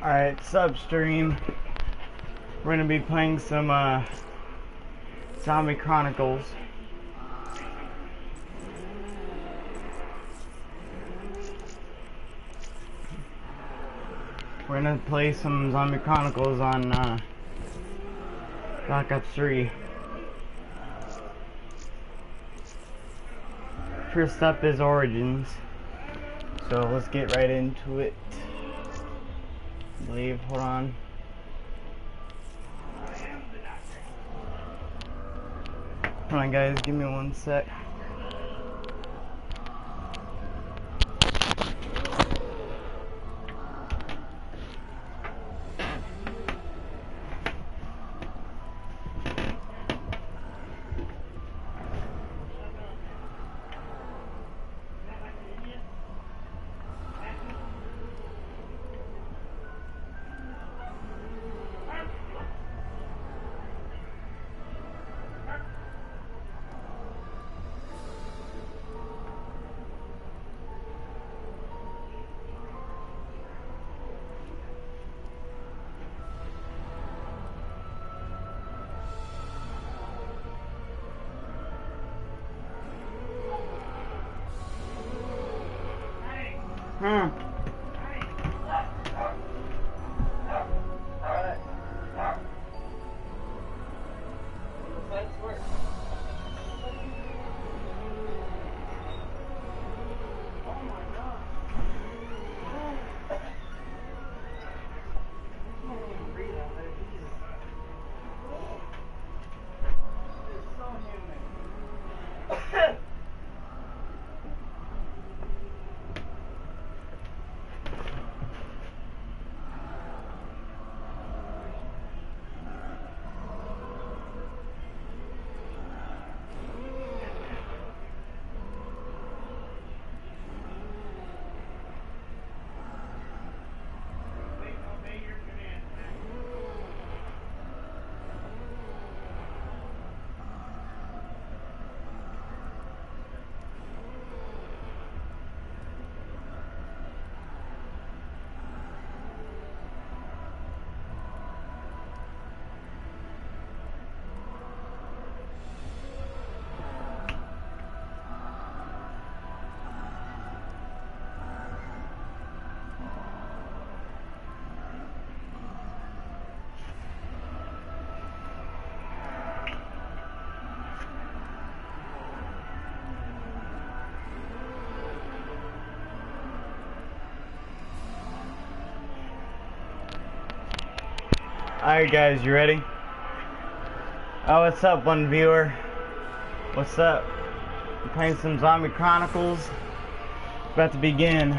Alright, substream. We're gonna be playing some Zombie Chronicles. We're gonna play some Zombie Chronicles on Black Ops 3. First up is Origins. So let's get right into it. I believe, hold on. Hold on guys, give me 1 sec. Alright guys, you ready? Oh, what's up, one viewer? What's up? I'm playing some Zombie Chronicles. About to begin.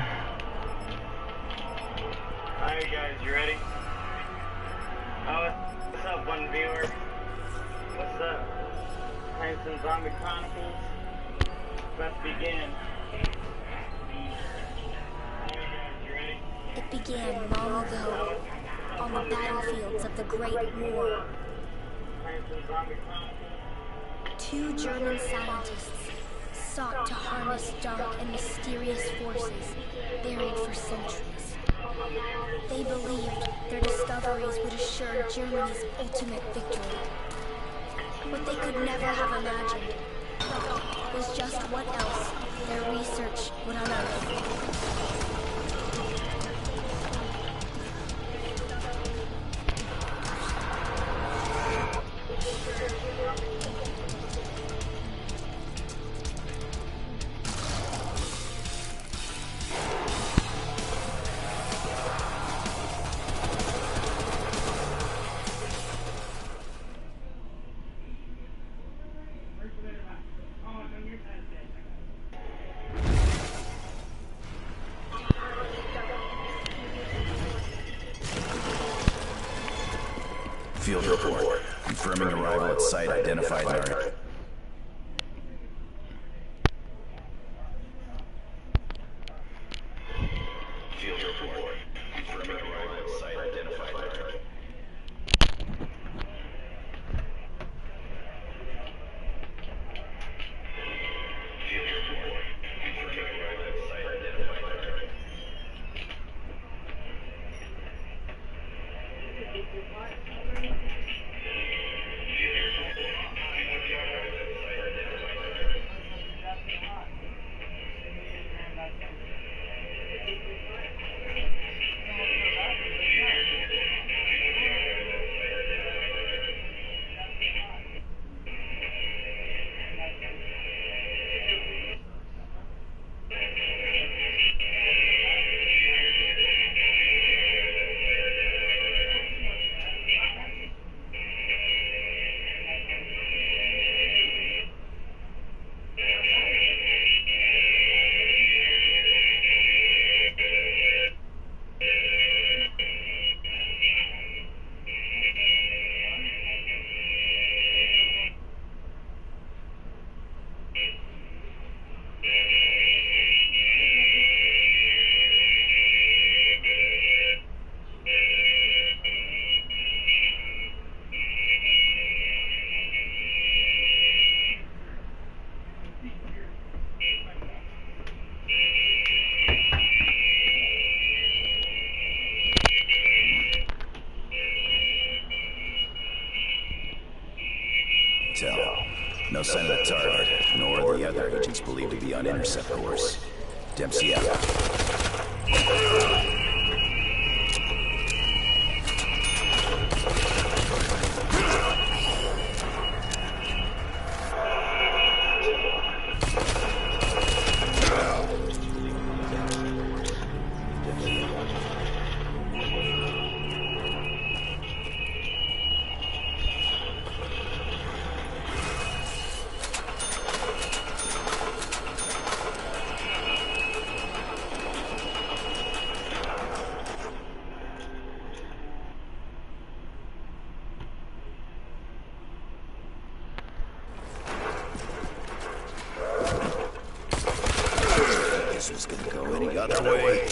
Alright guys, you ready? Oh, what's up, one viewer? What's up? I'm playing some Zombie Chronicles. About to begin. Alright guys, you ready? It began long ago. On the battlefields of the Great War, 2 German scientists sought to harness dark and mysterious forces buried for centuries. They believed their discoveries would assure Germany's ultimate victory. What they could never have imagined was just what else their research would unearth. Field report. Confirming arrival at site identified target. Field report. Confirming arrival at site identified target. Field report. Confirming arrival at site identified target. No sign of the target, nor the other agents believed to be on intercept course. Dempsey out. This was gonna go any other way.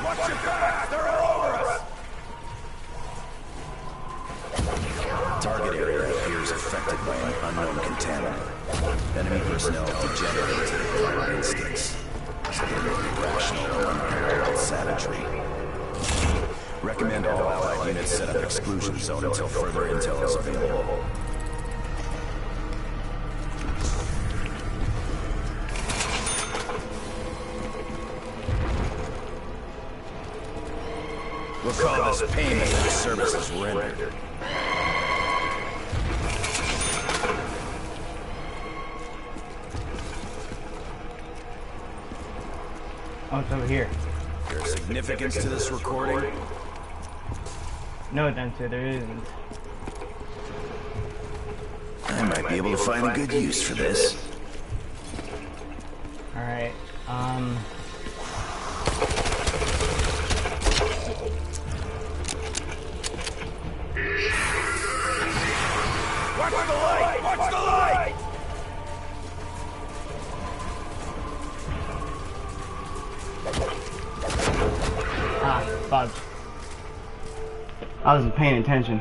Watch your back! They're all over us! Target area appears affected by an unknown contaminant. Enemy personnel degenerate to their primal instincts, irrational and unparalleled savagery. Recommend all allied units set up exclusion zone until further intel is available. We'll call this payment for services rendered. Oh, it's over here. There's significance to this recording? No, Dempsey, there isn't. I might be able to find a good use for this. Alright, Watch the light! Watch the light! Ah, fudge. I wasn't paying attention.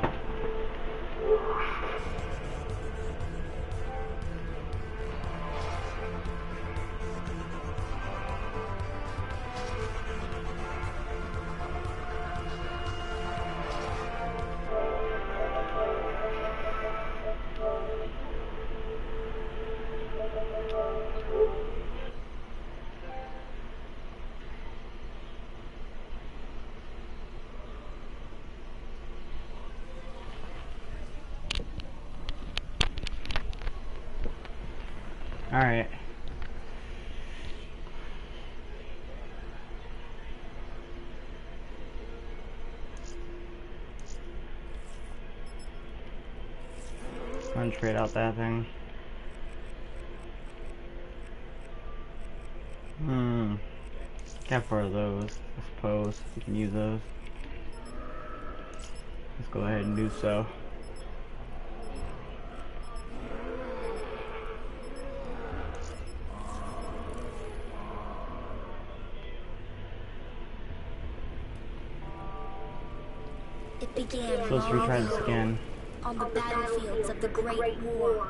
Alright. Run trade out that thing. Got 4 of those, I suppose. We can use those. Let's go ahead and do so. It began So let's retry this again. on the battlefields of the Great War.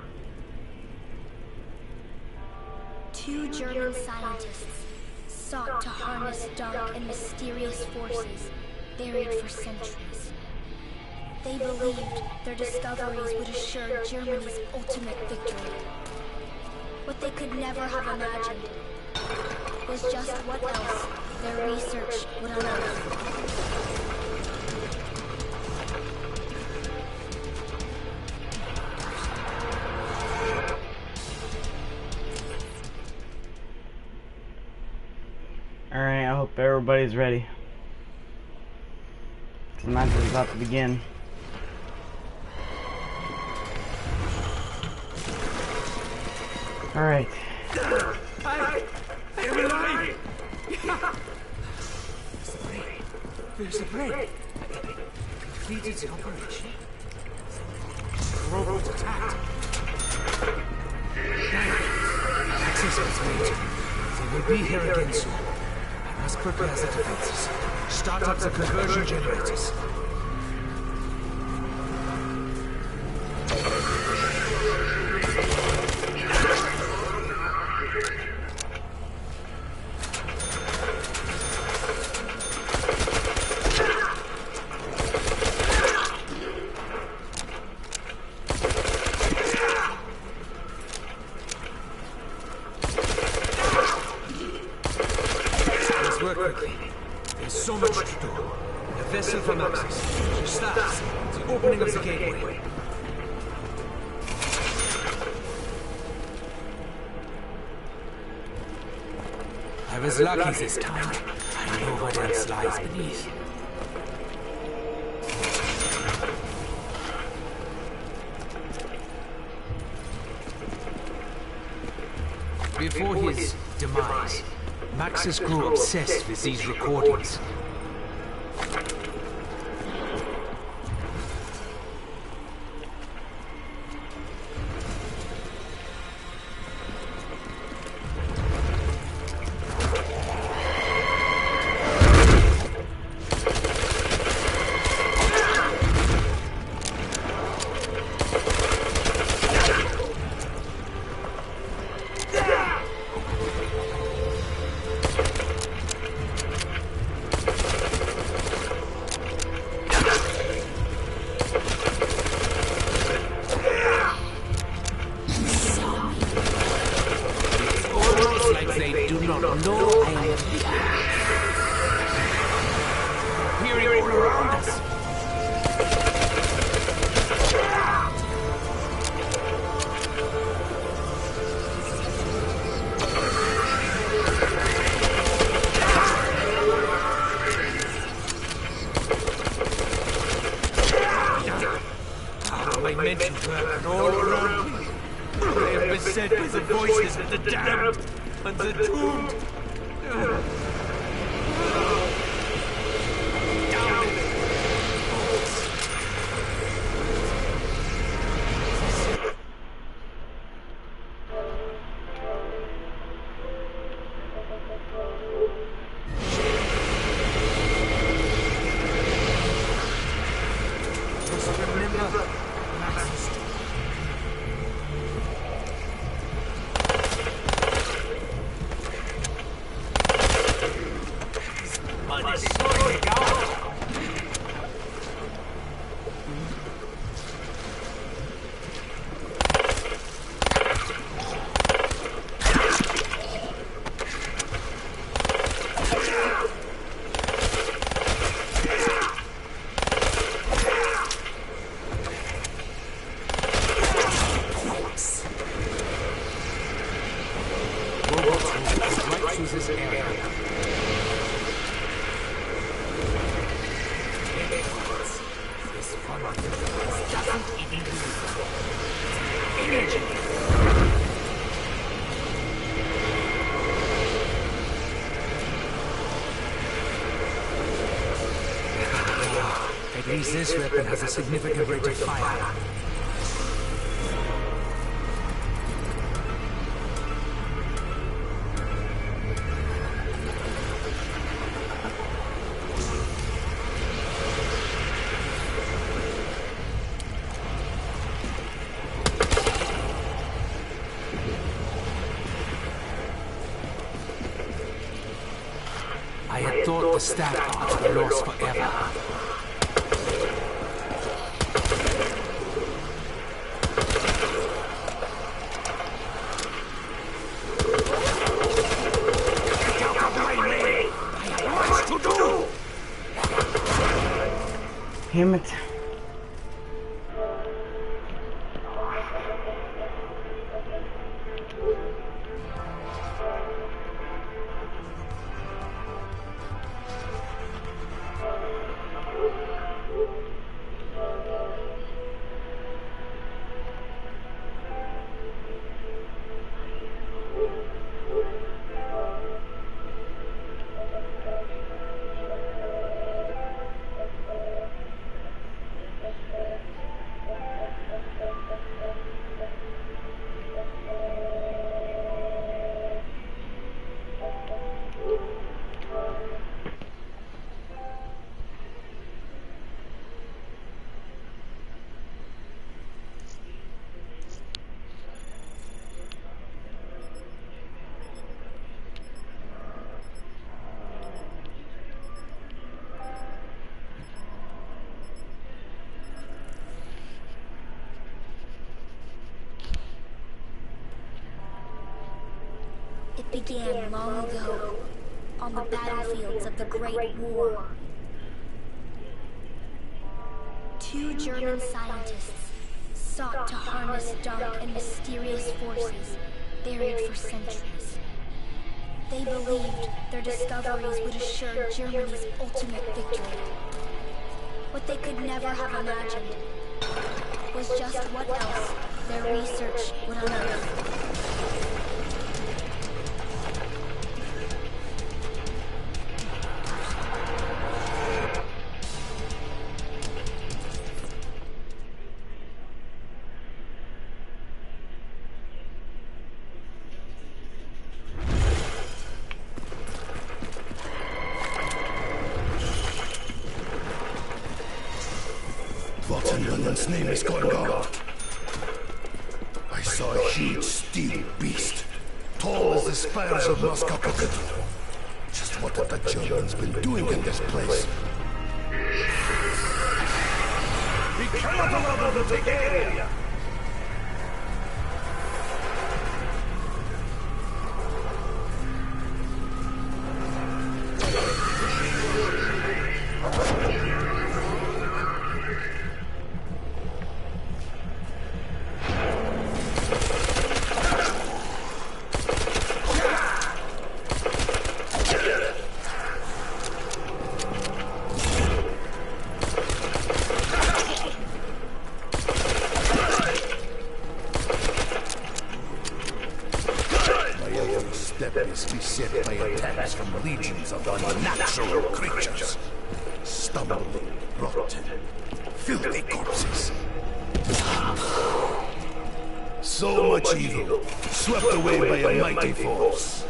Two German scientists sought to harness dark and mysterious forces buried for centuries. They believed their discoveries would assure Germany's ultimate victory. What they could never have imagined was just what else their research would unearth. Alright, I hope everybody's ready. The match is about to begin. Alright. I am alive! There's a break. Completed the operation. Robot attacked. Access is made. They will be here again soon. I must prepare the defenses. Start up the conversion generators. There's so much to do. The vessel from Axis. The stars. The opening of the gateway. I was lucky this time. I know what else lies beneath. Before his demise, Maxis grew obsessed with these recordings. At least this weapon has a significant rate of fire. the staff parts were lost forever. Get out of my way! I have much to do! Damn it. It began long ago, on the battlefields of the Great War. Two German scientists sought to harness dark and mysterious forces buried for centuries. They believed their discoveries would assure Germany's ultimate victory. What they could never have imagined was just what else their research would unearth. His name is Gorgon. I saw a huge steel beast, tall as the spires of Moscow Cathedral. Just what have the Germans been doing in this place? We cannot allow them to take the area! Beset by attacks from legions of unnatural creatures. Stumbling, rotten, filthy corpses. So much evil, swept away by a mighty force.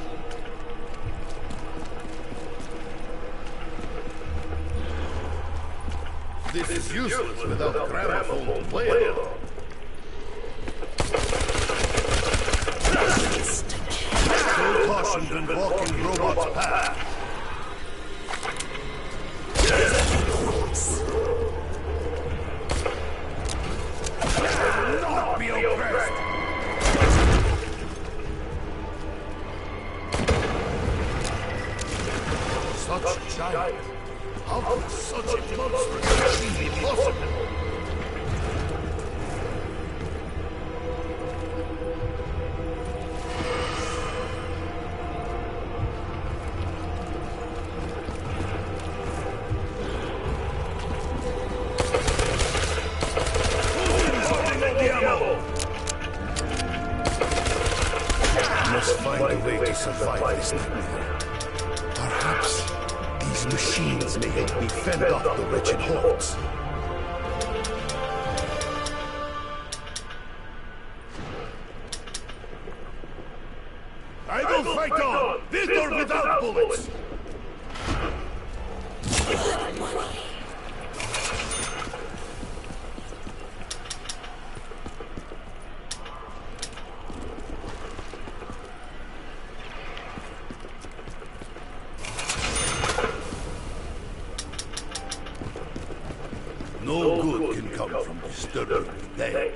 This is useless without gramophone player. So cautioned when walking robot's path. Not be oppressed. Such a giant. How could such a monstrous machine be possible? Find a way to survive this nightmare. Perhaps these machines may help me fend off the wretched hordes. I will fight on, with or without bullets. No good can come from disturbing the day.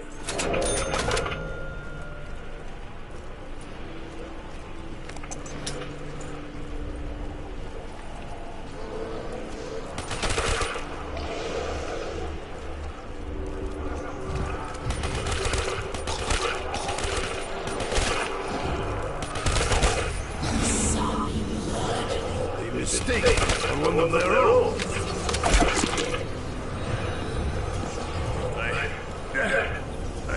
Mistake for one of their own.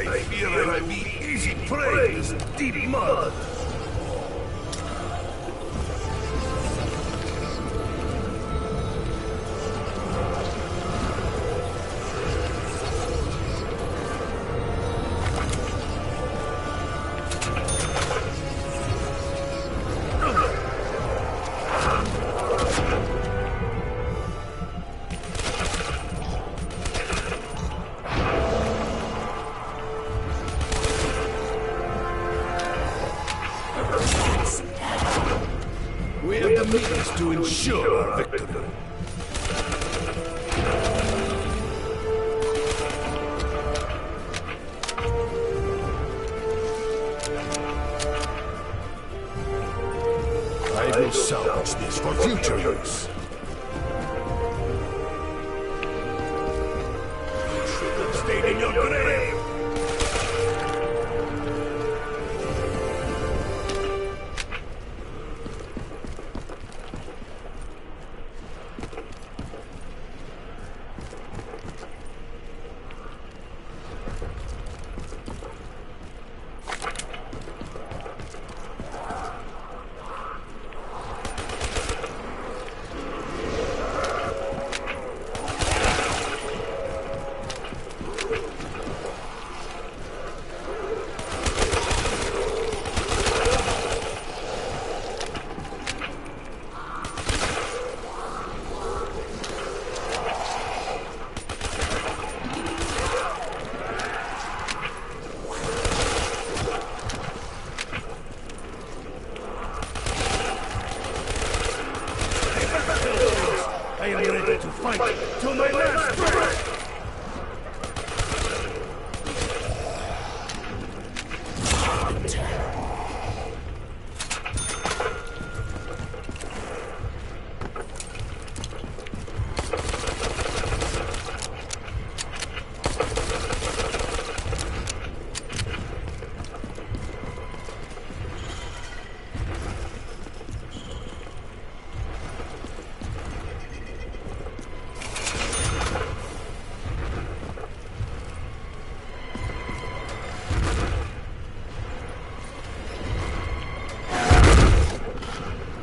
I fear I might be easy prey in this deep mud. We have the means to ensure our victory. I will salvage this for future use. You should have stayed in your grave. I am ready to fight till my last breath!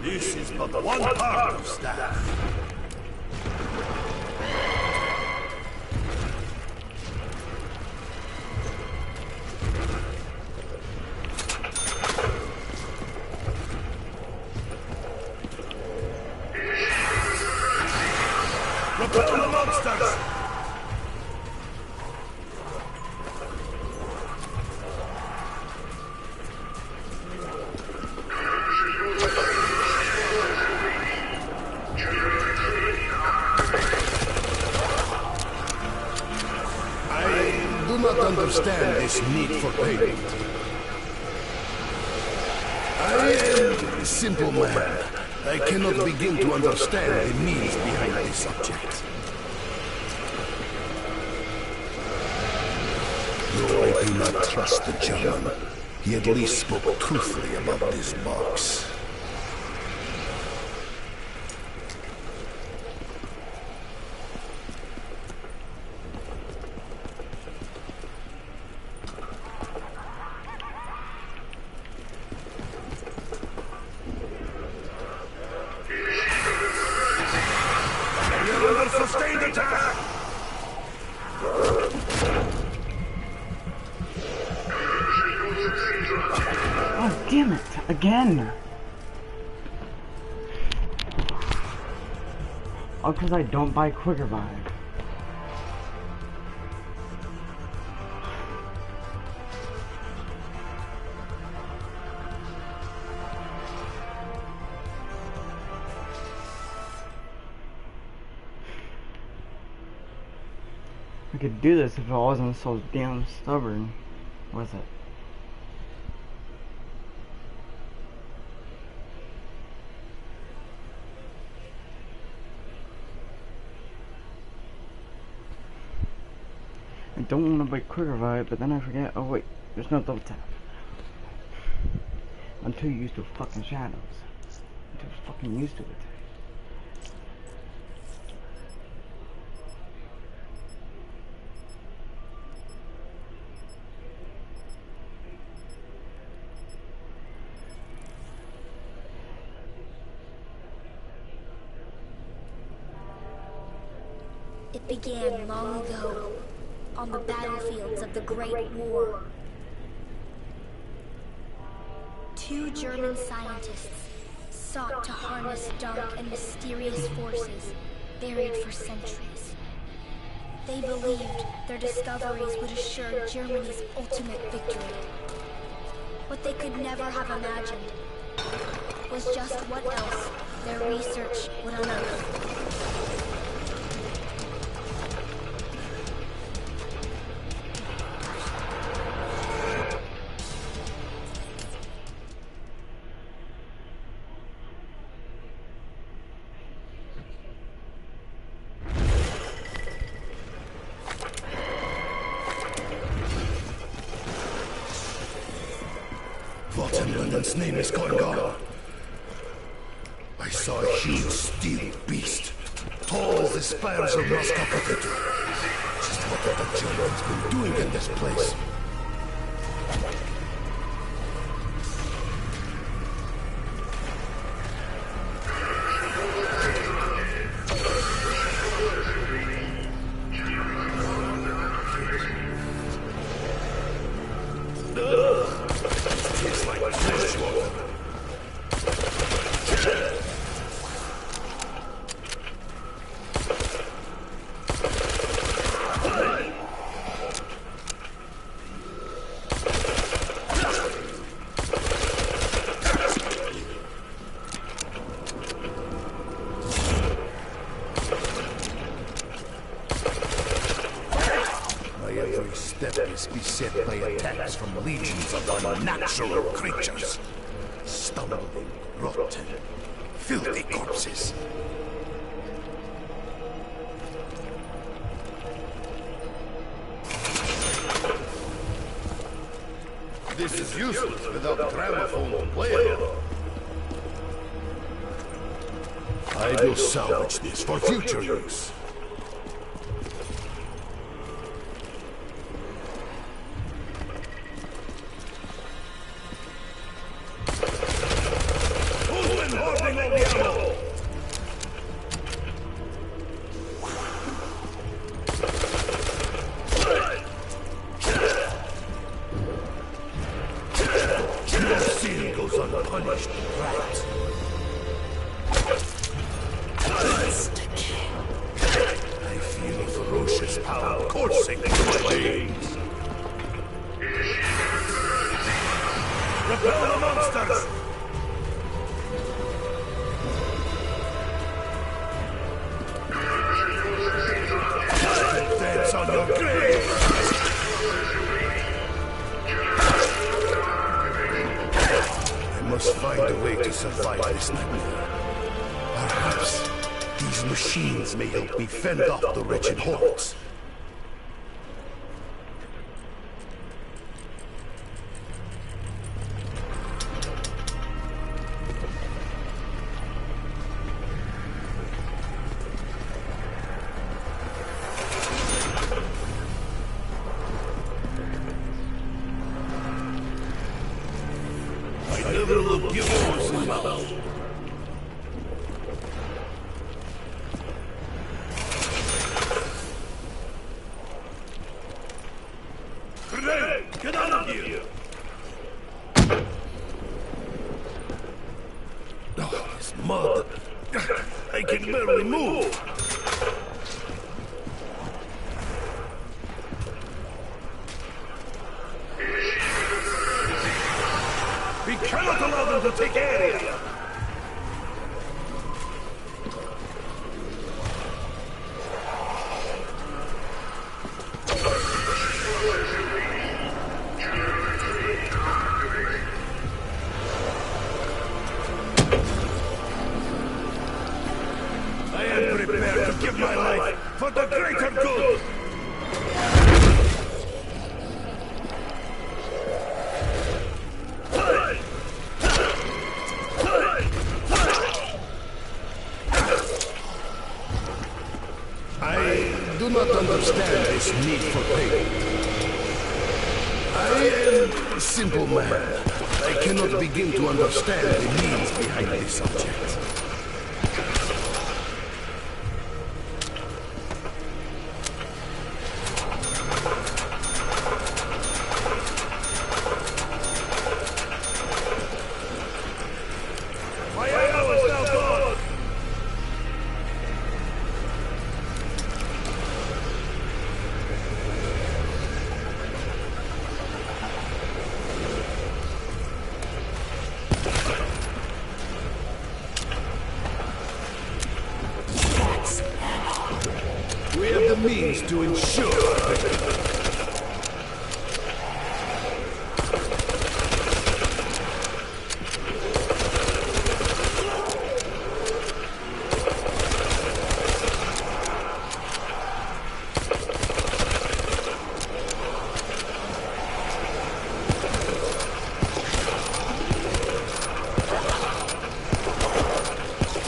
This is but one part of staff. Repel the monsters! I do not understand this need for payment. I am a simple man. I cannot begin to understand the means behind this object. Though I do not trust the German, he at least spoke truthfully about this box. Sustained attack! Oh, damn it! Again! Oh, because I don't buy Quick Revive. I could do this if I wasn't so damn stubborn. What's it? I don't want to buy quick revive, but then I forget. Oh wait, there's no double tap. I'm too used to fucking shadows. I'm too fucking used to it. It began long ago, on the battlefields of the Great War. Two German scientists sought to harness dark and mysterious forces buried for centuries. They believed their discoveries would assure Germany's ultimate victory. What they could never have imagined was just what else their research would unearth. Its name is going on. I saw a huge steel beast, tall as the spires of Moscow Cathedral. Just what have the Germans been doing in this place? Beset by attacks from legions of unnatural creatures. Stumbling, rotten, filthy corpses. This is useless without a gramophone to play it on. I will salvage this for future use. May help me fend off the wretched hordes. I never look you horse in mouth. Get out of here! Oh, this mud. I can barely move. We cannot allow them to take area. understand this need for payment. I am a simple man. I cannot begin to understand the means behind this object. We have the means to ensure victory.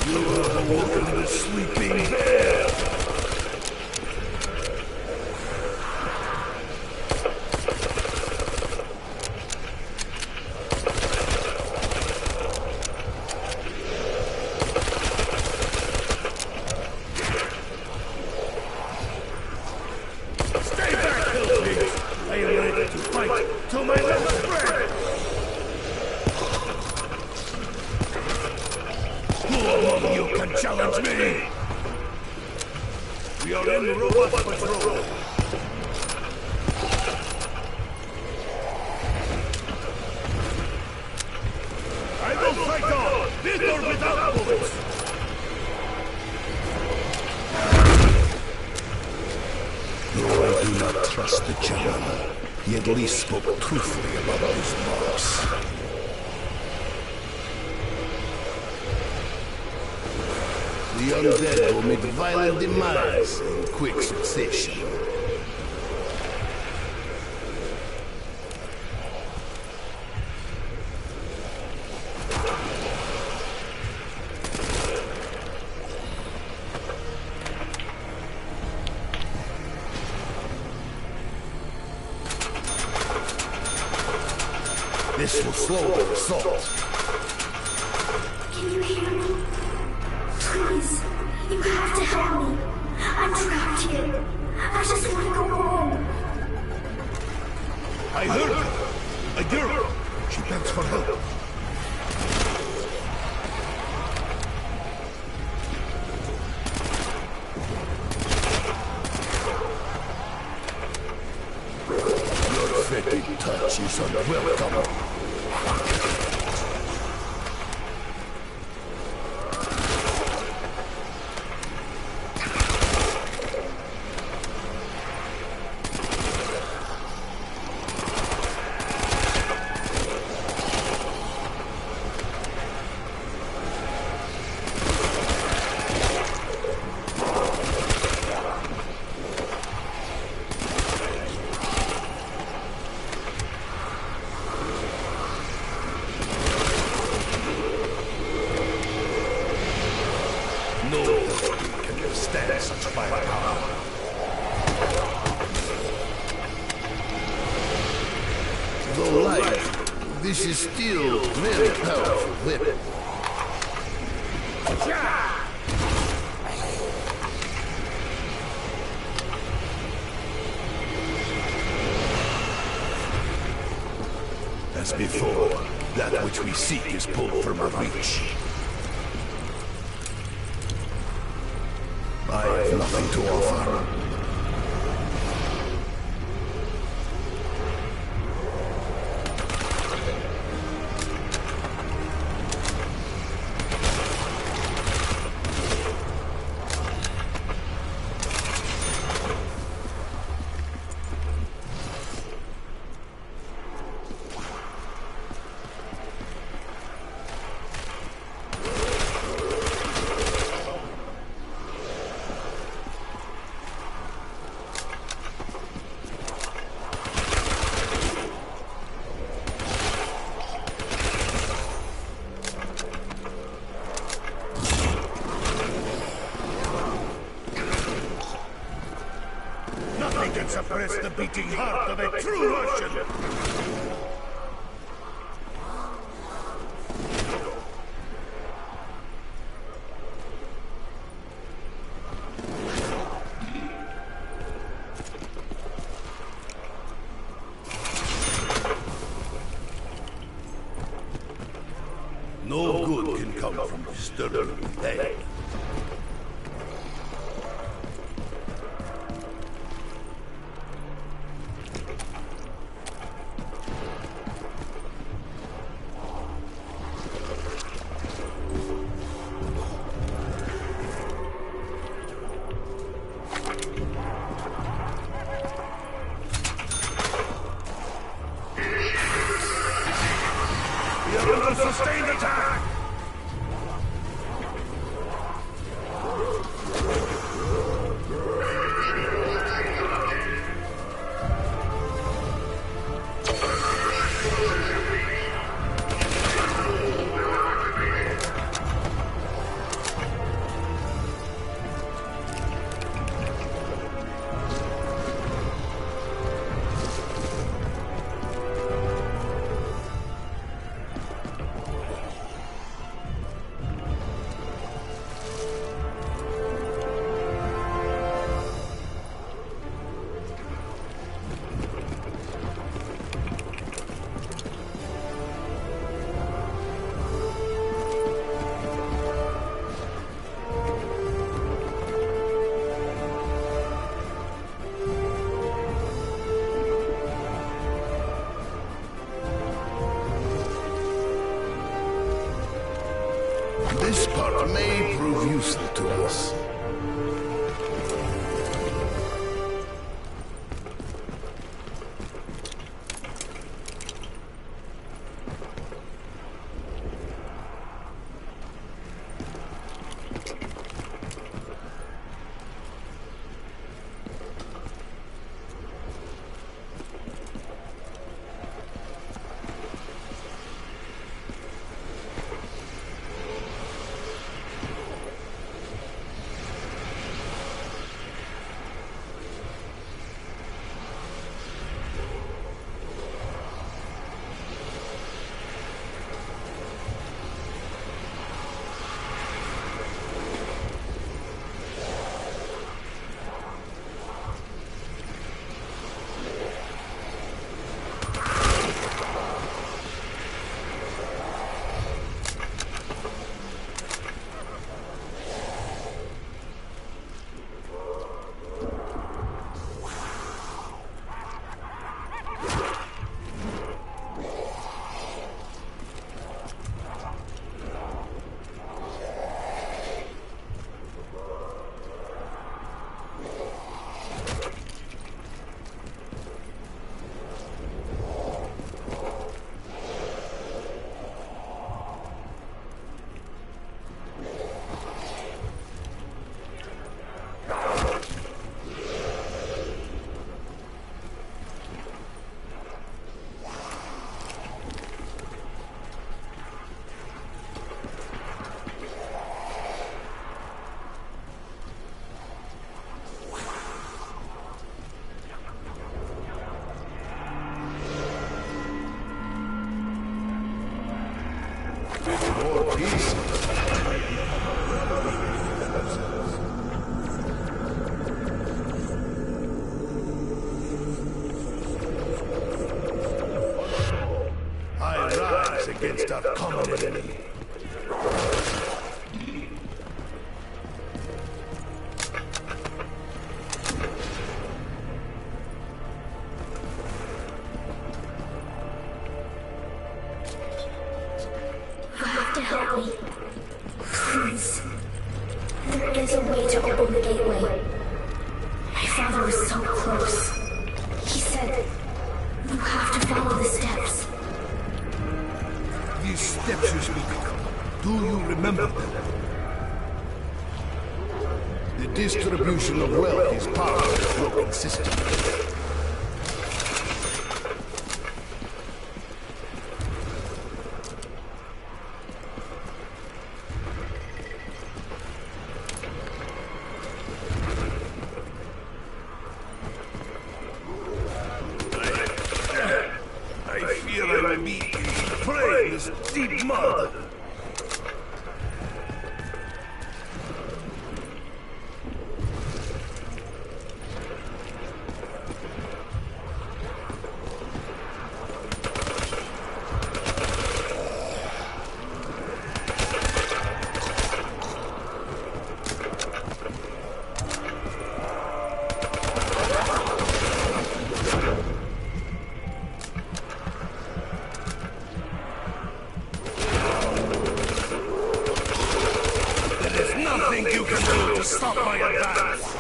You have awoken the sleeping bear. I am ready to fight till my last breath! Who among you can challenge me? We are in robot patrol. I will fight on, with or without bullets! Though I do not trust the general, he at least spoke truthfully about his loss. The undead will meet violent demise in quick succession. This will slow the assault. Can you hear me? Please, you have to help me. I'm trapped here. I just want to go home. I heard her. A girl. She begs for help. Your fetid touch is unwelcome. No one can withstand such firepower. Though light, this is still a very powerful weapon. As before, that which we seek is pulled from our reach. I have nothing to offer. Nothing can suppress the beating heart of a true Russian! No good can come from disturbing the day. We are under sustained attack! This part may prove useful to us. I rise against our common enemy. You have to help me. Please. There is a way to open the gateway. My father was so close. He said, you have to follow the steps. These steps you speak of, do you remember them? The distribution of wealth is part of the broken system. this deep mud. Nothing you can do to stop my advance!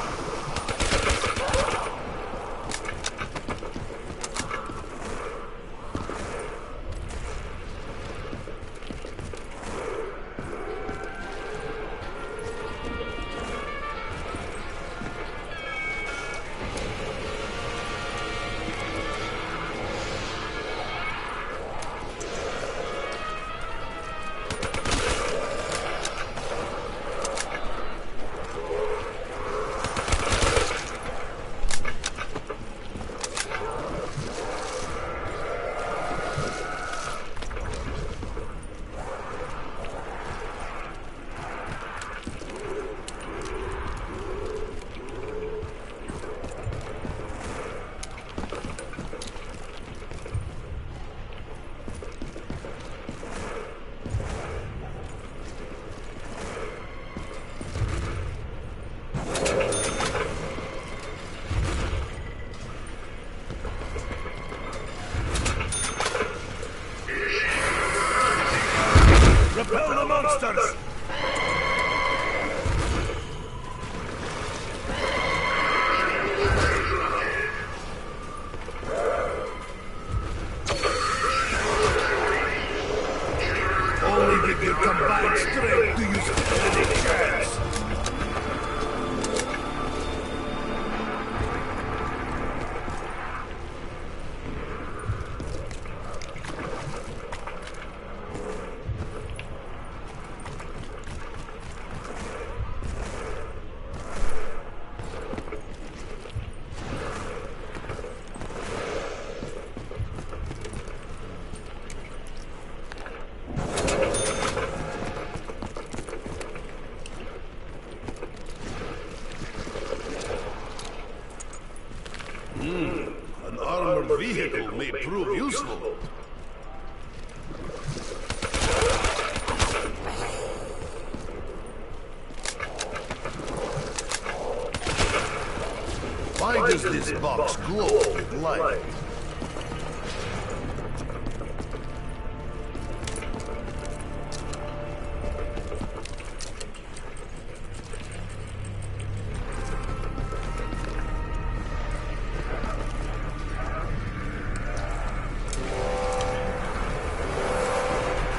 Repel the monsters! Only with your combined strength do you stand any chance! An armored vehicle may prove useful. Why does this box glow with light?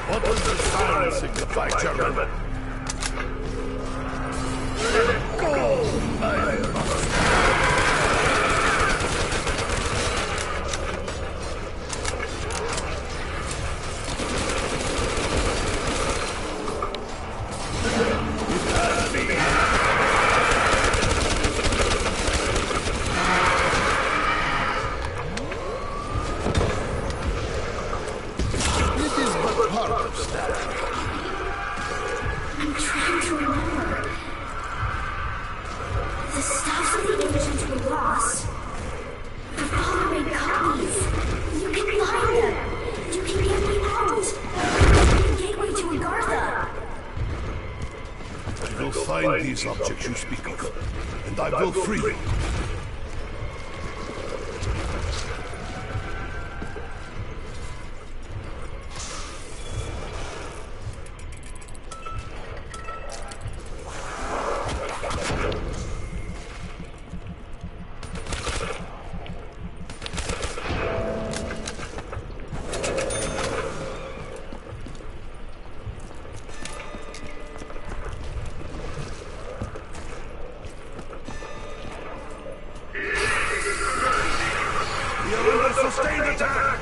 What does the siren signify, German? Let it go! I must. It is but part of staff. I'm trying to remember. The staffs of the ancients were lost. The Father made copies. You can find them. You can get me out. The gateway to Agartha. I will find these objects you speak of, and I will free you. Sustained attack!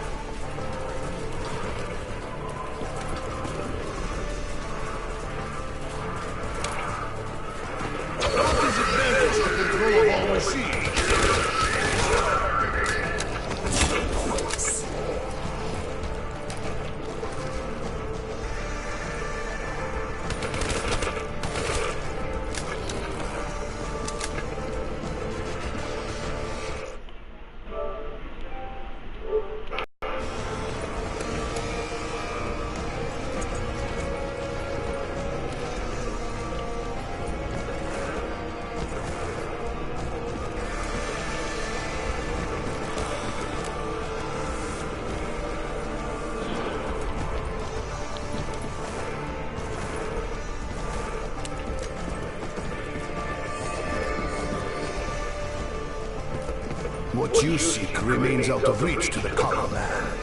What disadvantage to control of all machines? What you seek remains out of reach to the common man.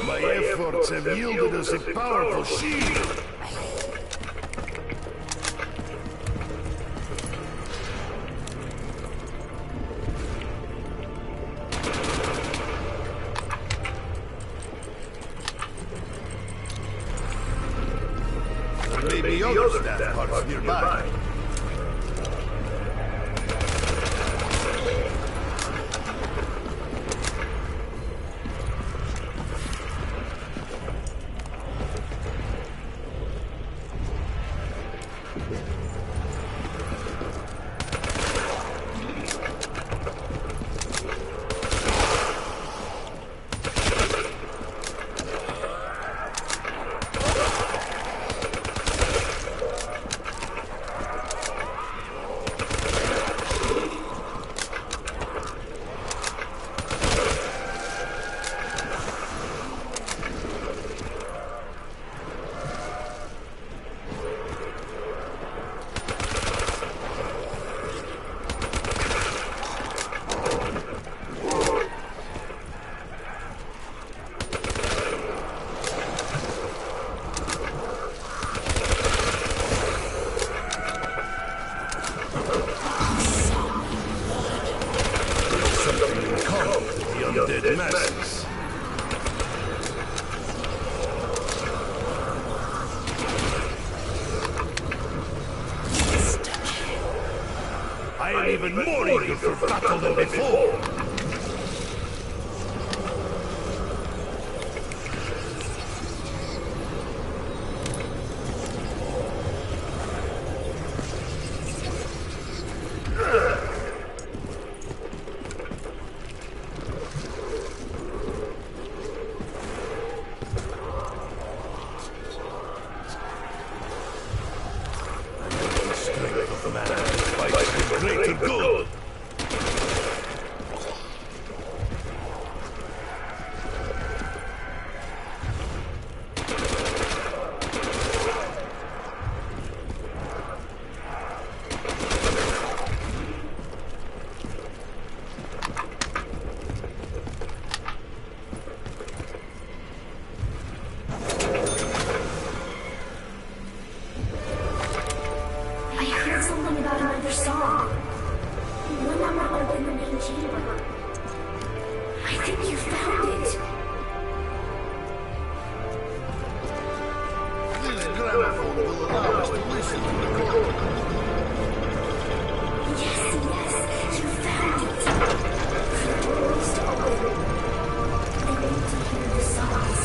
My efforts have yielded us a powerful shield. There may be other staff parts nearby. Undead masses. I am even more eager for battle than before. Greater good. I heard something about another song. One that might open the main chamber. I think you found it. This gramophone will allow us to listen to the chord. Yes, you found it. For the doors to open, I need to hear the songs.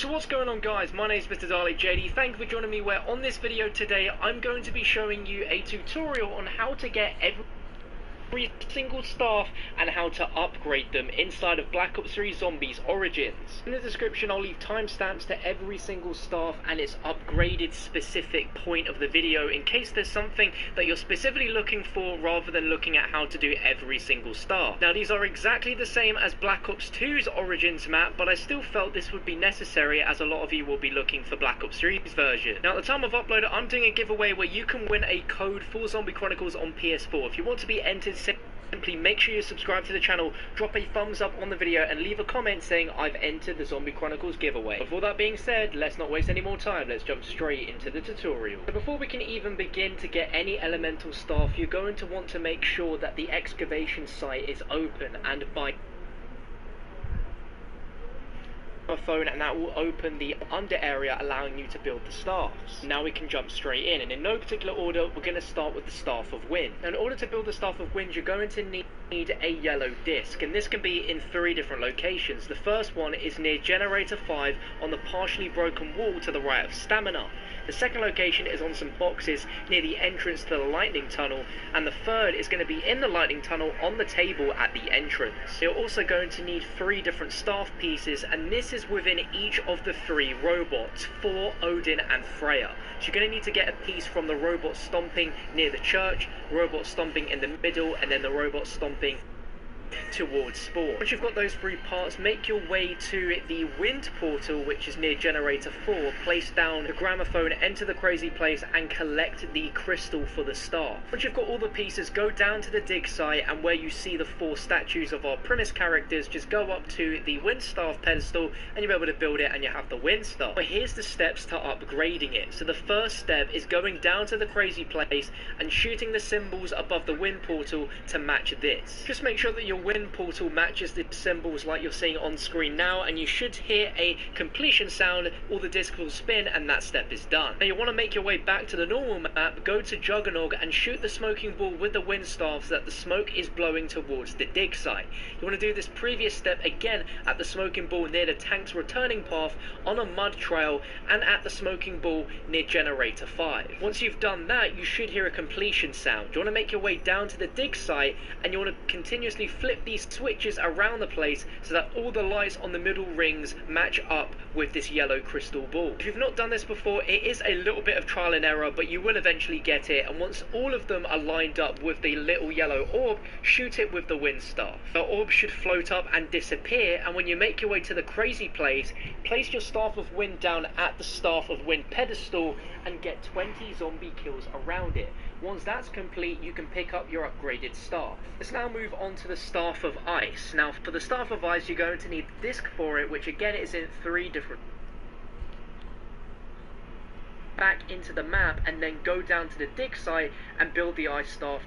So what's going on, guys? My name is Mr. Darley JD. Thank you for joining me, where on this video today I'm going to be showing you a tutorial on how to get every single staff and how to upgrade them inside of Black Ops 3 Zombies Origins. In the description I'll leave timestamps to every single staff and its upgraded specific point of the video in case there's something that you're specifically looking for rather than looking at how to do every single staff. Now these are exactly the same as Black Ops 2's Origins map, but I still felt this would be necessary as a lot of you will be looking for Black Ops 3's version. Now at the time of upload I'm doing a giveaway where you can win a code for Zombie Chronicles on PS4. If you want to be entered, simply make sure you subscribe to the channel, drop a thumbs up on the video and leave a comment saying I've entered the Zombie Chronicles giveaway. Before that being said, let's not waste any more time, let's jump straight into the tutorial. So before we can even begin to get any elemental staff, you're going to want to make sure that the excavation site is open, and by a phone, and that will open the under area allowing you to build the staffs. Now we can jump straight in, and in no particular order we're going to start with the Staff of Wind. Now in order to build the Staff of Wind you're going to need a yellow disc, and this can be in 3 different locations. The first one is near Generator 5 on the partially broken wall to the right of Stamina. The second location is on some boxes near the entrance to the lightning tunnel, and the third is going to be in the lightning tunnel on the table at the entrance. You're also going to need 3 different staff pieces, and this is within each of the 3 robots, Thor, Odin and Freya. So you're going to need to get a piece from the robot stomping near the church, robot stomping in the middle, and then the robot stomping towards spawn. Once you've got those 3 parts, make your way to the wind portal, which is near Generator 4, place down the gramophone, enter the crazy place and collect the crystal for the staff. Once you've got all the pieces, go down to the dig site, and where you see the 4 statues of our premise characters, just go up to the wind staff pedestal and you'll be able to build it and you have the wind staff. But here's the steps to upgrading it. So the first step is going down to the crazy place and shooting the symbols above the wind portal to match this. Just make sure that your wind portal matches the symbols like you're seeing on screen now, and you should hear a completion sound, or the disc will spin and that step is done. Now you want to make your way back to the normal map, go to Juggernog and shoot the smoking ball with the wind staff so that the smoke is blowing towards the dig site. You want to do this previous step again at the smoking ball near the tank's returning path, on a mud trail, and at the smoking ball near Generator 5. Once you've done that you should hear a completion sound. You want to make your way down to the dig site and you want to continuously flip these switches around the place so that all the lights on the middle rings match up with this yellow crystal ball. If you've not done this before, it is a little bit of trial and error, but you will eventually get it, and once all of them are lined up with the little yellow orb, shoot it with the wind staff. The orb should float up and disappear, and when you make your way to the crazy place, place your Staff of Wind down at the Staff of Wind pedestal and get 20 zombie kills around it. Once that's complete, you can pick up your upgraded staff. Let's now move on to the Staff of Ice. Now for the Staff of Ice you're going to need the disc for it, which again is in 3 different back into the map, and then go down to the dig site and build the ice staff.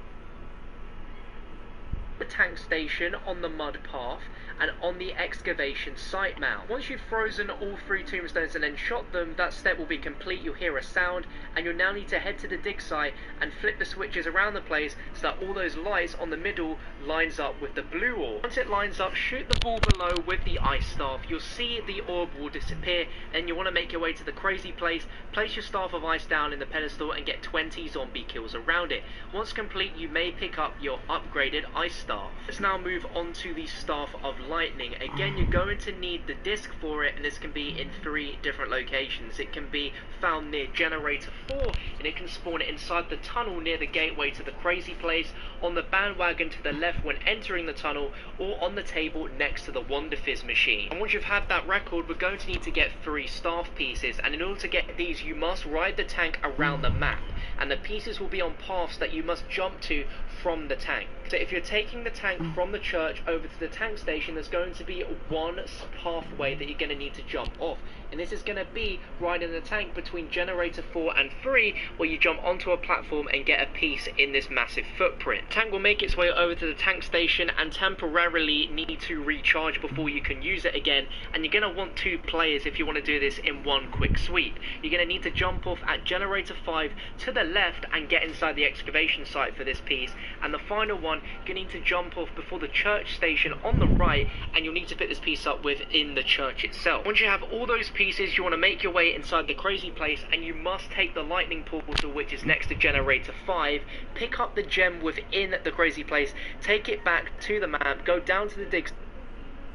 The tank station on the mud path and on the excavation site mount. Once you've frozen all 3 tombstones and then shot them, that step will be complete. You'll hear a sound and you'll now need to head to the dig site and flip the switches around the place so that all those lights on the middle lines up with the blue orb. Once it lines up, shoot the ball below with the ice staff. You'll see the orb will disappear, and you want to make your way to the crazy place, place your Staff of Ice down in the pedestal and get 20 zombie kills around it. Once complete you may pick up your upgraded ice staff. Let's now move on to the Staff of Lightning. Again you're going to need the disc for it, and this can be in 3 different locations. It can be found near Generator 4, and it can spawn inside the tunnel near the gateway to the crazy place, on the bandwagon to the left when entering the tunnel, or on the table next to the Wonder Fizz machine. And once you've had that record, we're going to need to get 3 staff pieces, and in order to get these you must ride the tank around the map, and the pieces will be on paths that you must jump to from the tank. So if you're taking the tank from the church over to the tank station, there's going to be one pathway that you're going to need to jump off, and this is going to be riding the tank between Generator 4 and 3, where you jump onto a platform and get a piece in this massive footprint. The tank will make its way over to the tank station and temporarily need to recharge before you can use it again, and you're going to want 2 players if you want to do this in one quick sweep. You're going to need to jump off at Generator 5 to the left and get inside the excavation site for this piece, and the final one, you need to jump off before the church station on the right, and you'll need to pick this piece up within the church itself. Once you have all those pieces, you want to make your way inside the crazy place, and you must take the lightning portal, which is next to generator 5, pick up the gem within the crazy place, take it back to the map, go down to the dig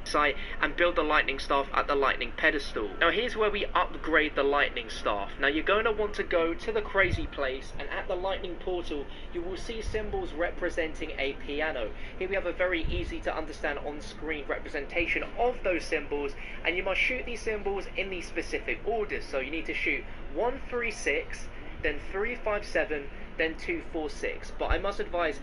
site and build the lightning staff at the lightning pedestal. Now here's where we upgrade the lightning staff. Now you're going to want to go to the crazy place, and at the lightning portal you will see symbols representing a piano. Here we have a very easy to understand on-screen representation of those symbols, and you must shoot these symbols in these specific orders. So you need to shoot 136, then 357, then 246. But I must advise,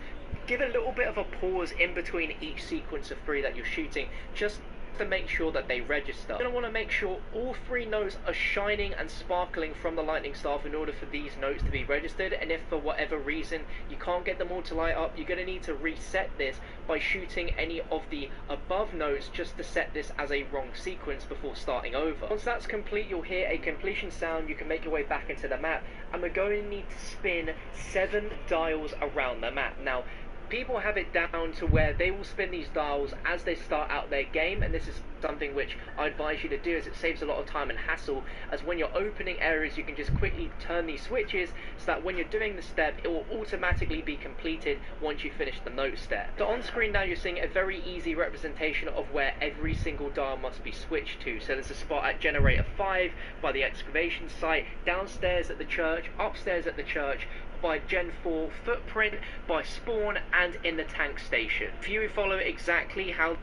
give a little bit of a pause in between each sequence of 3 that you're shooting, just to make sure that they register. You're going to want to make sure all 3 notes are shining and sparkling from the lightning staff in order for these notes to be registered, and if for whatever reason you can't get them all to light up, you're going to need to reset this by shooting any of the above notes just to set this as a wrong sequence before starting over. Once that's complete, you'll hear a completion sound. You can make your way back into the map, and we're going to need to spin 7 dials around the map. Now, people have it down to where they will spin these dials as they start out their game, and this is something which I advise you to do, as it saves a lot of time and hassle, as when you're opening areas you can just quickly turn these switches so that when you're doing the step it will automatically be completed once you finish the note step. So on screen now you're seeing a very easy representation of where every single dial must be switched to. So there's a spot at generator 5 by the excavation site, downstairs at the church, upstairs at the church, by Gen 4 footprint, by spawn, and in the tank station. If you follow exactly how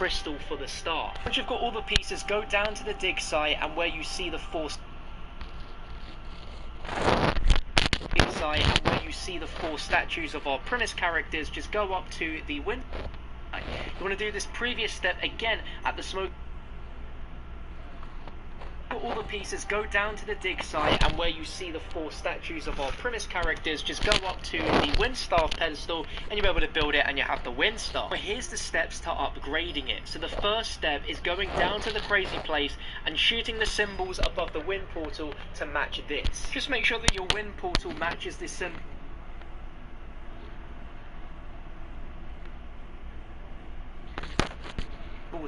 crystal for the star. Once you've got all the pieces, go down to the dig site, and where you see the 4 statues of our premise characters, just go up to the window. You want to do this previous step again at the smoke all the pieces, go down to the dig site, and where you see the 4 statues of our premise characters, just go up to the wind staff pedestal and you'll be able to build it and you have the wind staff. But here's the steps to upgrading it. So the first step is going down to the crazy place and shooting the symbols above the wind portal to match this. Just make sure that your wind portal matches this symbol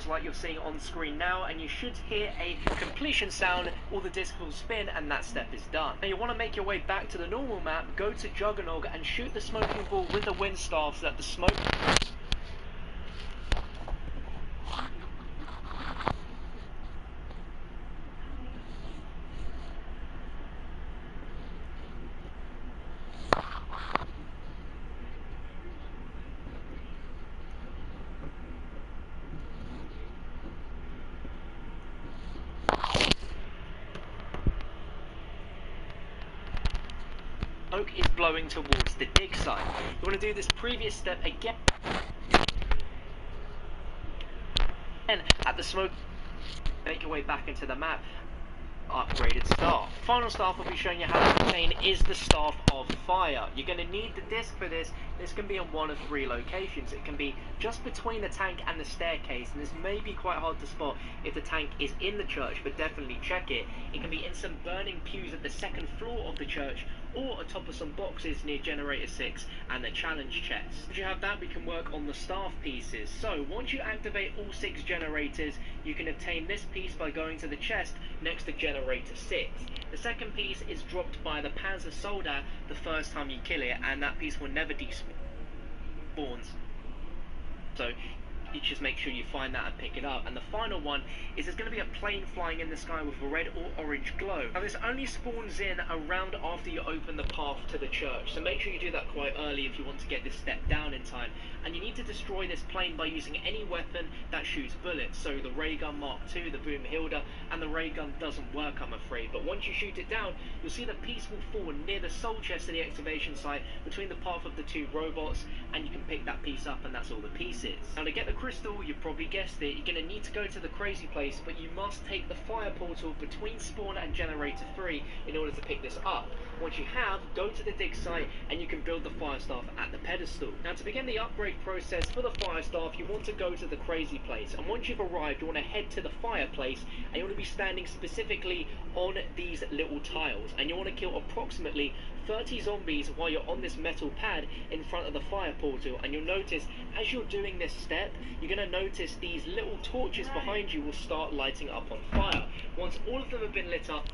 like you're seeing on screen now, and you should hear a completion sound. All the discs will spin and that step is done. Now you want to make your way back to the normal map, go to Juggernog and shoot the smoking ball with the wind staff so that the smoke is blowing towards the dig site. You want to do this previous step again at the smoke. Make your way back into the map. Upgraded staff. Final staff will be showing you how to obtain is the Staff of Fire. You're going to need the disc for this. This can be in one of 3 locations. It can be just between the tank and the staircase, and this may be quite hard to spot if the tank is in the church, but definitely check it. It can be in some burning pews at the 2nd floor of the church, or atop of some boxes near Generator 6 and the challenge chest. Once you have that, we can work on the staff pieces. So once you activate all 6 generators, you can obtain this piece by going to the chest next to Generator 6. The second piece is dropped by the Panzer Soldier the first time you kill it, and that piece will never despawns. So you just make sure you find that and pick it up. And the final one is there's going to be a plane flying in the sky with a red or orange glow. Now this only spawns in around after you open the path to the church, so make sure you do that quite early if you want to get this step down in time. And you need to destroy this plane by using any weapon that shoots bullets. So the ray gun Mark II, the Boom Hilda, and the ray gun doesn't work, I'm afraid. But once you shoot it down, you'll see the piece will fall near the soul chest of the excavation site between the path of the 2 robots, and you can pick that piece up, and that's all the pieces. Now to get the crystal, you probably guessed it, you're going to need to go to the crazy place, but you must take the fire portal between spawn and generator 3 in order to pick this up. Once you have, go to the dig site and you can build the fire staff at the pedestal. Now to begin the upgrade process for the fire staff, you want to go to the crazy place, and once you've arrived you want to head to the fireplace, and you want to be standing specifically on these little tiles, and you want to kill approximately 30 zombies while you're on this metal pad in front of the fire portal. And you'll notice as you're doing this step, you're going to notice these little torches behind you will start lighting up on fire. Once all of them have been lit up,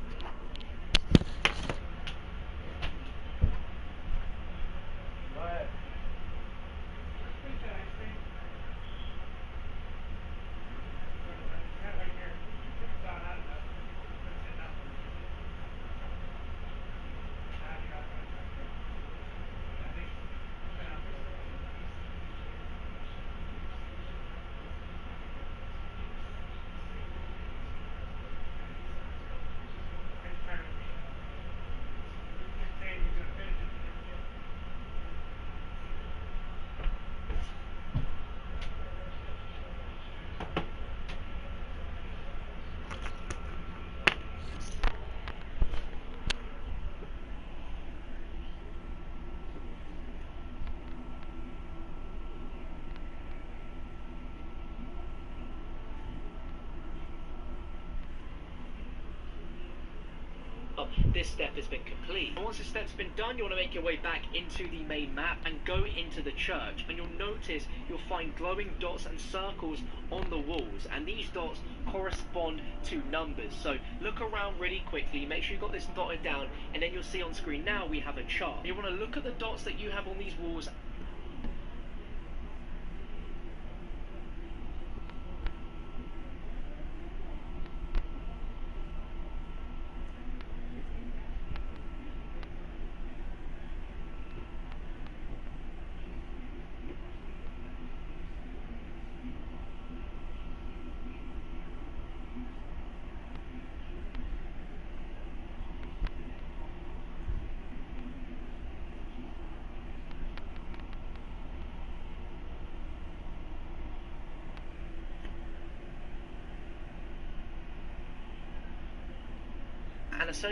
this step has been complete. And once this step's been done, you want to make your way back into the main map and go into the church, and you'll notice you'll find glowing dots and circles on the walls, and these dots correspond to numbers. So look around really quickly, make sure you've got this dotted down, and then you'll see on screen now we have a chart. You want to look at the dots that you have on these walls. and so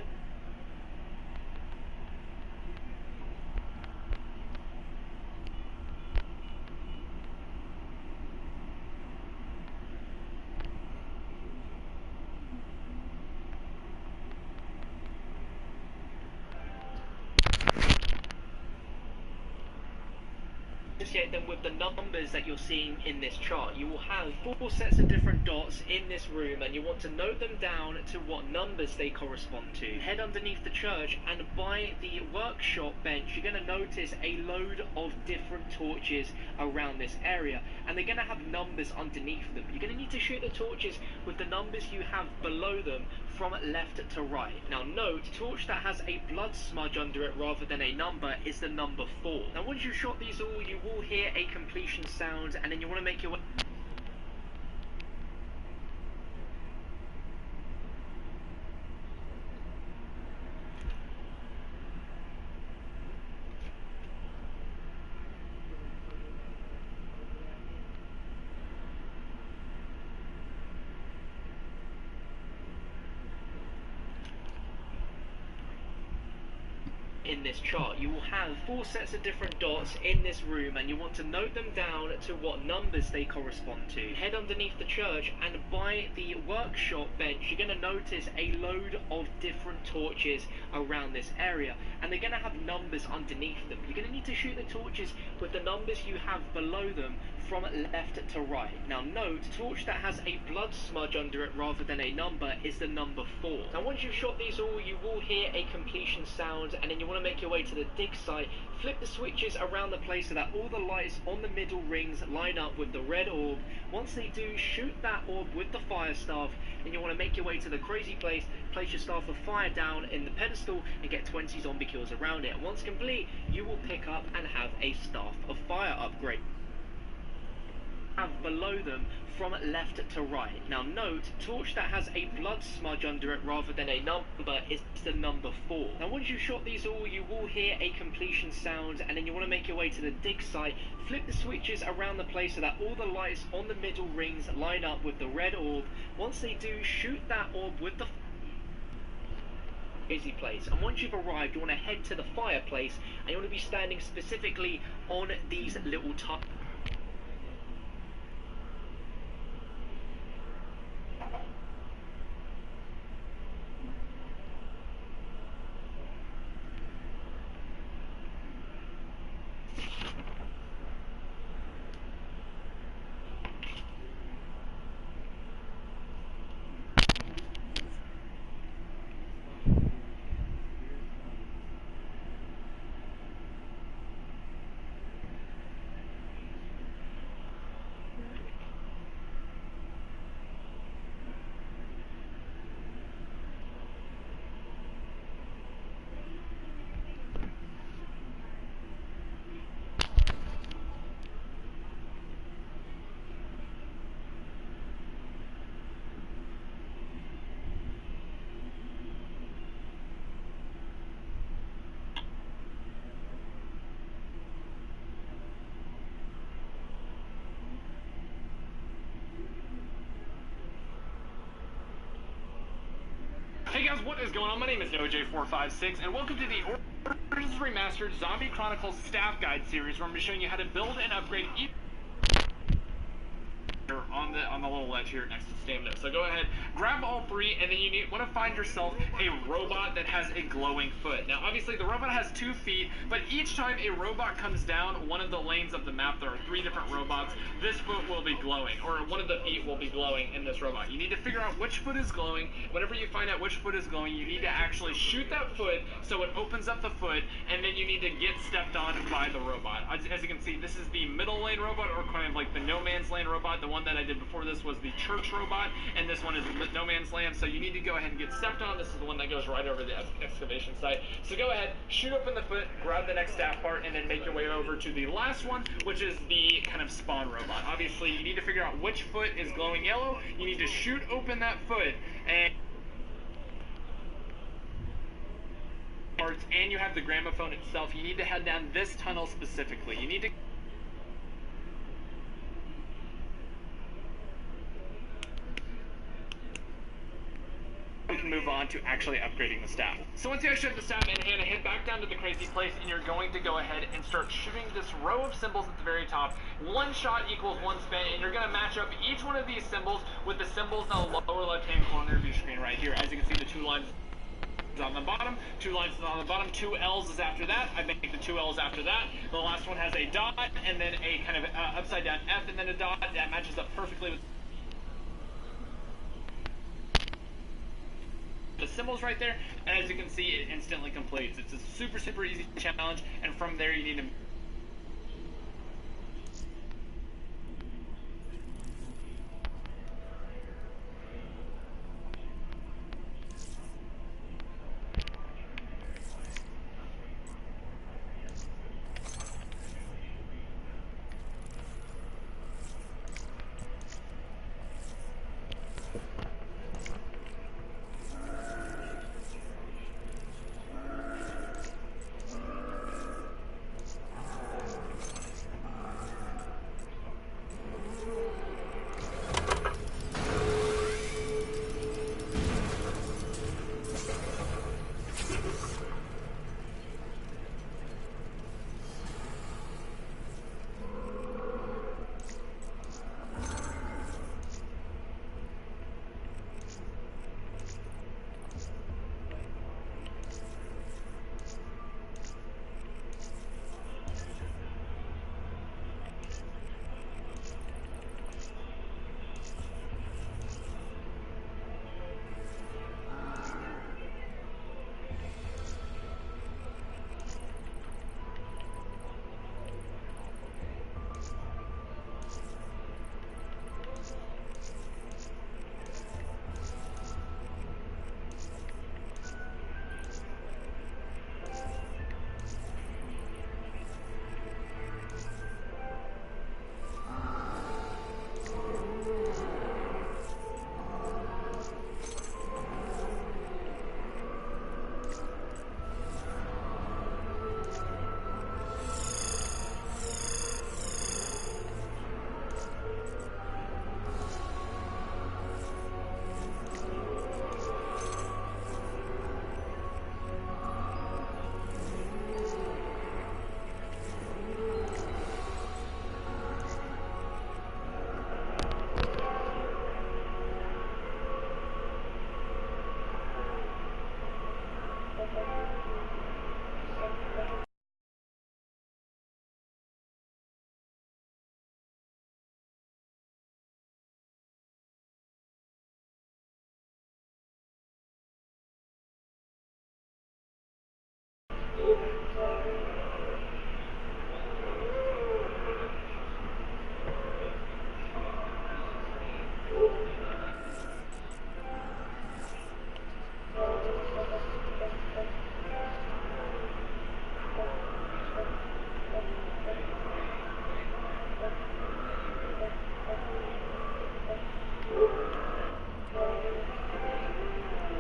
associate them with the numbers that you're seeing in this chart. You will have 4 sets of different dots in this room, and you want to note them down to what numbers they correspond to. Head underneath the church, and by the workshop bench you're going to notice a load of different torches around this area, and they're going to have numbers underneath them. You're going to need to shoot the torches with the numbers you have below them from left to right. Now note, torch that has a blood smudge under it rather than a number is the number 4. Now once you've shot these all, you will hear a completion sound, and then you want to make your way in this chart. You will have 4 sets of different dots in this room, and you want to note them down to what numbers they correspond to. Head underneath the church, and by the workshop bench you're going to notice a load of different torches around this area, and they're going to have numbers underneath them. You're going to need to shoot the torches with the numbers you have below them from left to right. Now note, torch that has a blood smudge under it rather than a number is the number 4. Now once you've shot these all, you will hear a completion sound, and then you want to make your way to the dig site, flip the switches around the place so that all the lights on the middle rings line up with the red orb. Once they do, shoot that orb with the fire staff, and you want to make your way to the crazy place, place your staff of fire down in the pedestal and get 20 zombie kills around it. And once complete, you will pick up and have a staff of fire upgrade have below them from left to right. Now note, torch that has a blood smudge under it rather than a number is the number 4. Now once you've shot these all, you will hear a completion sound, and then you want to make your way to the dig site, flip the switches around the place so that all the lights on the middle rings line up with the red orb. Once they do, shoot that orb with the crazy place, and once you've arrived you want to head to the fireplace, and you want to be standing specifically on these little Hey guys, what is going on? My name is NoJ456, and welcome to the Origins Remastered Zombie Chronicles Staff Guide series, where I'm going to be showing you how to build and upgrade each on the little ledge here next to stamina. So go ahead, grab all 3, and then you want to find yourself a robot that has a glowing foot. Now obviously the robot has 2 feet, but each time a robot comes down one of the lanes of the map, there are 3 different robots, this foot will be glowing, or one of the feet will be glowing in this robot. You need to figure out which foot is glowing. Whenever you find out which foot is glowing, you need to actually shoot that foot so it opens up the foot, and then you need to get stepped on by the robot. As you can see, this is the middle lane robot, or kind of like the no man's land robot. The one that I did before this was the church robot, and this one is no man's land, so you need to go ahead and get stepped on. This is the one that goes right over the excavation site. So go ahead, shoot open the foot, grab the next staff part, and then make your way over to the last one, which is the kind of spawn robot. Obviously, you need to figure out which foot is glowing yellow. You need to shoot open that foot, and parts, and you have the gramophone itself. You need to head down this tunnel specifically. You need to we can move on on to actually upgrading the staff. So once you actually have the staff in hand, head back down to the crazy place, and you're going to go ahead and start shooting this row of symbols at the very top. One shot equals one spin, and you're going to match up each one of these symbols with the symbols in the lower left-hand corner of your screen right here. As you can see, the 2 lines on the bottom, 2 lines on the bottom, 2 L's is after that. I make the 2 L's after that. The last one has a dot, and then a kind of upside down F, and then a dot. That matches up perfectly with the symbols right there, and as you can see, it instantly completes. It's a super, super easy challenge, and from there you need to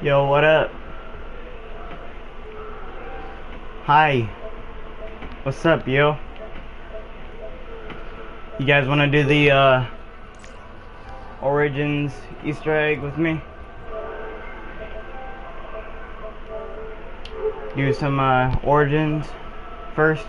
Yo, what up? Hi. What's up, yo? You guys want to do the Origins Easter egg with me? Do some Origins first?